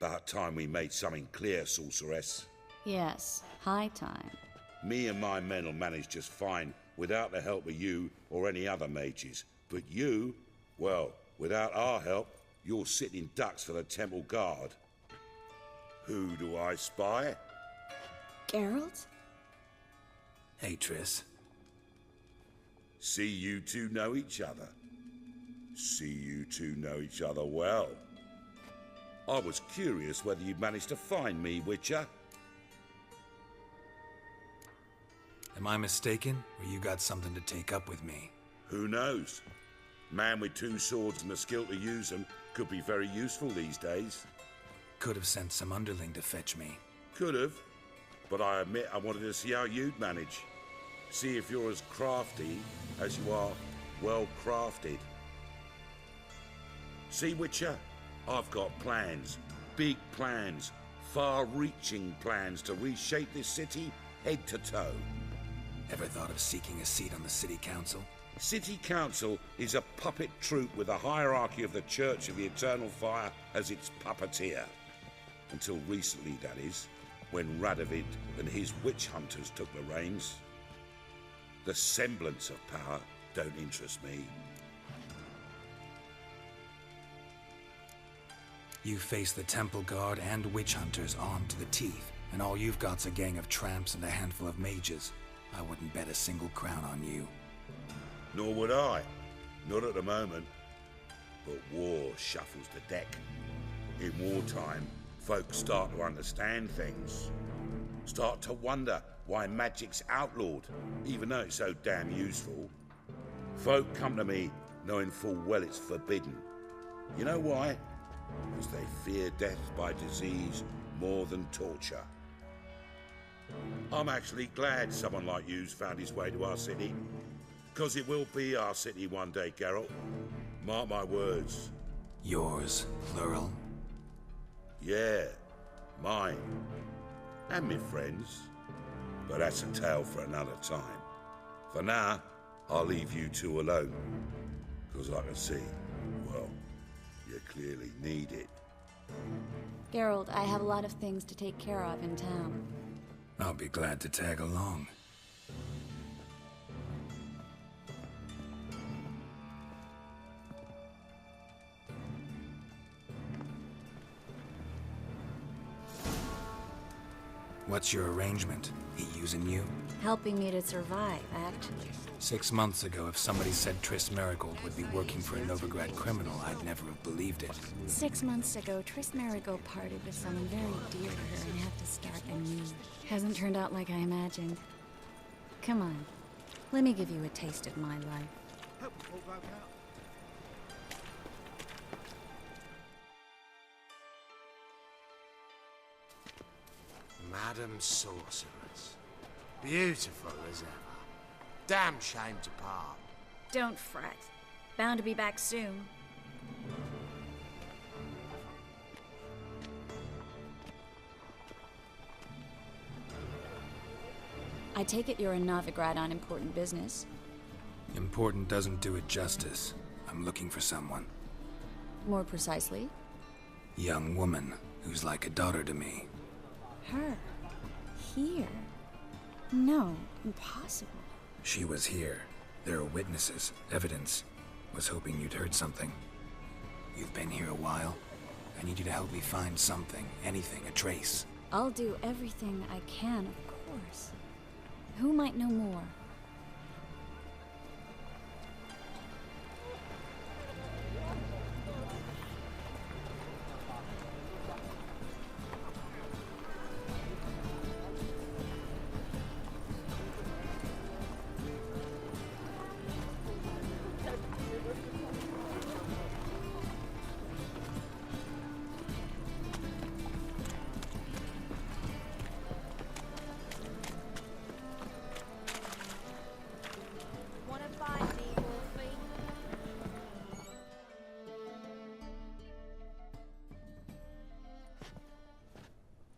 About time we made something clear, sorceress. Yes, high time. Me and my men'll manage just fine without the help of you or any other mages. But you, well, without our help, you're sitting ducks for the temple guard. Who do I spy? Geralt? Hey, Triss. See you two know each other. See you two know each other well. I was curious whether you'd managed to find me, Witcher. Am I mistaken, or you got something to take up with me? Who knows? Man with two swords and the skill to use them could be very useful these days. Could have sent some underling to fetch me. Could have, but I admit I wanted to see how you'd manage. See if you're as crafty as you are well crafted. See, Witcher, I've got plans, big plans, far-reaching plans to reshape this city head to toe. Ever thought of seeking a seat on the city council? City Council is a puppet troupe with a hierarchy of the Church of the Eternal Fire as its puppeteer. Until recently, that is, when Radovid and his witch hunters took the reins. The semblance of power don't interest me. You face the temple guard and witch hunters armed to the teeth, and all you've got's a gang of tramps and a handful of mages. I wouldn't bet a single crown on you. Nor would I. Not at the moment. But war shuffles the deck. In wartime, folks start to understand things. Start to wonder why magic's outlawed, even though it's so damn useful. Folk come to me knowing full well it's forbidden. You know why? Because they fear death by disease more than torture. I'm actually glad someone like you's found his way to our city. Because it will be our city one day, Geralt. Mark my words. Yours, plural? Yeah, mine. And me friends. But that's a tale for another time. For now, I'll leave you two alone. Because I can see, well, you clearly need it. Geralt, I have a lot of things to take care of in town. I'll be glad to tag along. What's your arrangement? He using you? Helping me to survive, actually. 6 months ago, if somebody said Triss Marigold would be working for a Novigrad criminal, I'd never have believed it. 6 months ago, Triss Marigold parted with someone very dear to her and had to start anew. Hasn't turned out like I imagined. Come on, let me give you a taste of my life. Madam Sorceress. Beautiful as ever. Damn shame to part. Don't fret. Bound to be back soon. I take it you're in Novigrad on important business. Important doesn't do it justice. I'm looking for someone. More precisely? Young woman who's like a daughter to me. Her? Here? No, impossible. She was here. There are witnesses, evidence. Was hoping you'd heard something. You've been here a while. I need you to help me find something, anything, a trace. I'll do everything I can, of course. Who might know more?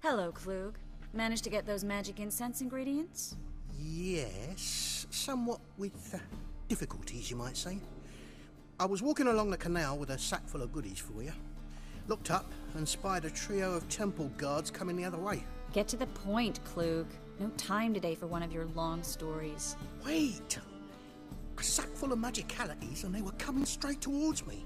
Hello, Klug. Managed to get those magic incense ingredients? Yes, somewhat with difficulties, you might say. I was walking along the canal with a sack full of goodies for you. Looked up and spied a trio of temple guards coming the other way. Get to the point, Klug. No time today for one of your long stories. Wait! A sack full of magicalities and they were coming straight towards me.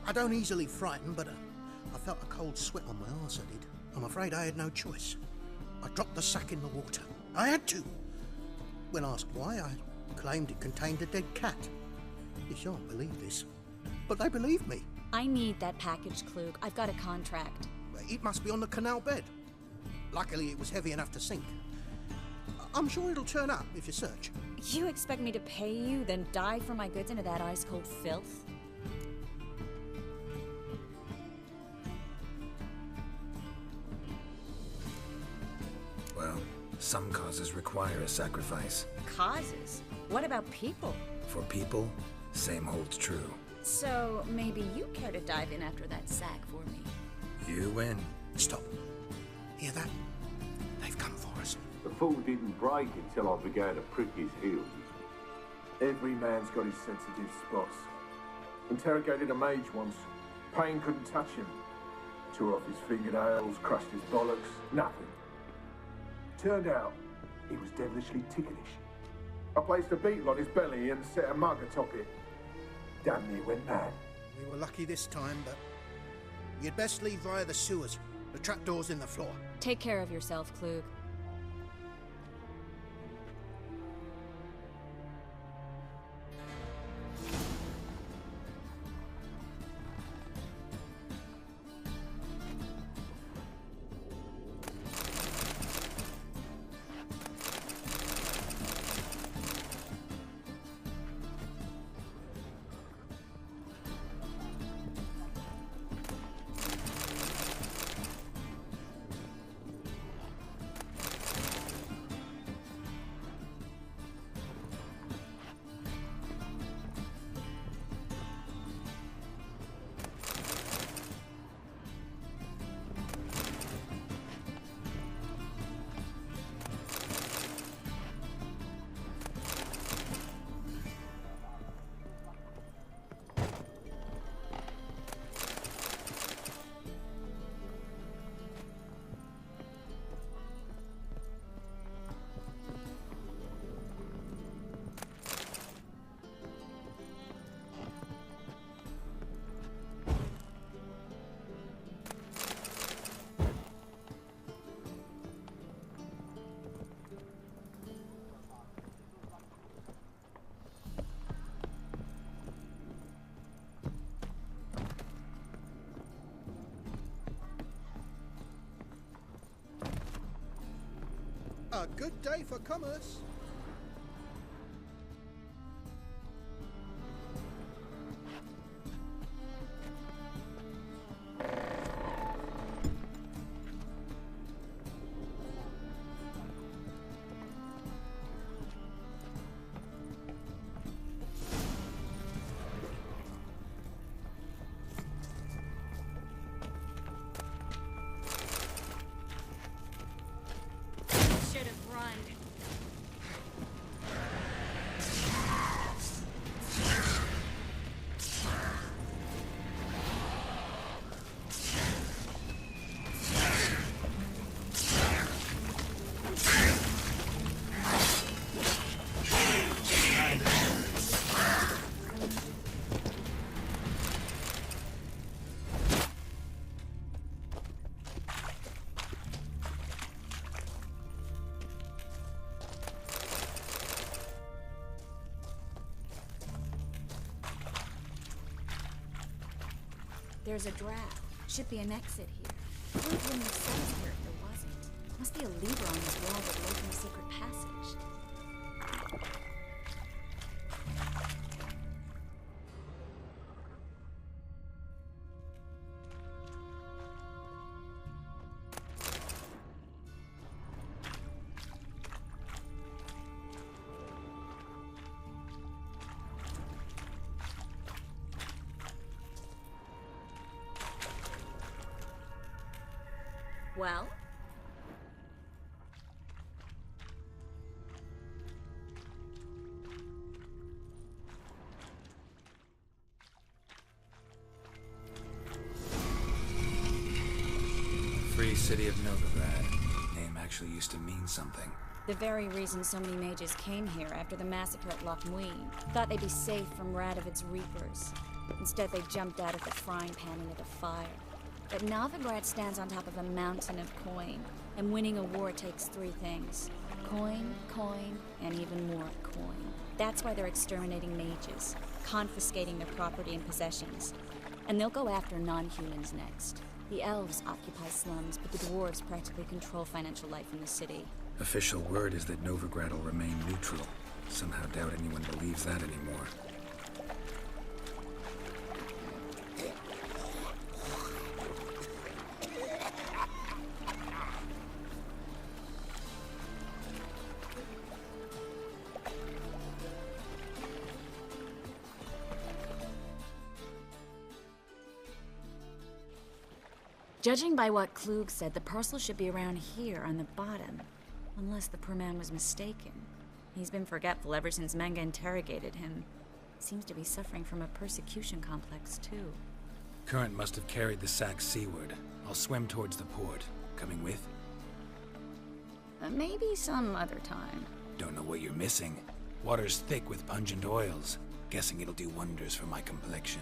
I don't easily frighten, but I felt a cold sweat on my arse, I did. I'm afraid I had no choice. I dropped the sack in the water. I had to. When asked why, I claimed it contained a dead cat. You shan't believe this, but they believed me. I need that package, Klug. I've got a contract. It must be on the canal bed. Luckily, it was heavy enough to sink. I'm sure it'll turn up if you search. You expect me to pay you, then dive for my goods into that ice-cold filth? Well, some causes require a sacrifice. Causes? What about people? For people, same holds true. So, maybe you care to dive in after that sack for me? You win. Stop. Hear that? They've come for us. The fall didn't break until I began to prick his heels. Every man's got his sensitive spots. Interrogated a mage once. Pain couldn't touch him. Tore off his fingernails, crushed his bollocks, nothing. Turned out, he was devilishly ticklish. I placed a beetle on his belly and set a mug atop it. Damn near went mad. We were lucky this time, but you'd best leave via the sewers. The trapdoor's in the floor. Take care of yourself, Klug. A good day for commerce. There's a draft. Should be an exit here. Who wouldn't have said here if there wasn't? Must be a lever on this wall that will open a secret passage. Well? Free city of Novigrad. Name actually used to mean something. The very reason so many mages came here after the massacre at Loch Muin. Thought they'd be safe from Radovid's reapers. Instead, they jumped out of the frying pan into the fire. But Novigrad stands on top of a mountain of coin, and winning a war takes three things. Coin, coin, and even more coin. That's why they're exterminating mages, confiscating their property and possessions. And they'll go after non-humans next. The elves occupy slums, but the dwarves practically control financial life in the city. Official word is that Novigrad will remain neutral. Somehow doubt anyone believes that anymore. Judging by what Klug said, the parcel should be around here on the bottom. Unless the poor man was mistaken. He's been forgetful ever since Manga interrogated him. Seems to be suffering from a persecution complex, too. Current must have carried the sack seaward. I'll swim towards the port. Coming with? Maybe some other time. Don't know what you're missing. Water's thick with pungent oils. Guessing it'll do wonders for my complexion.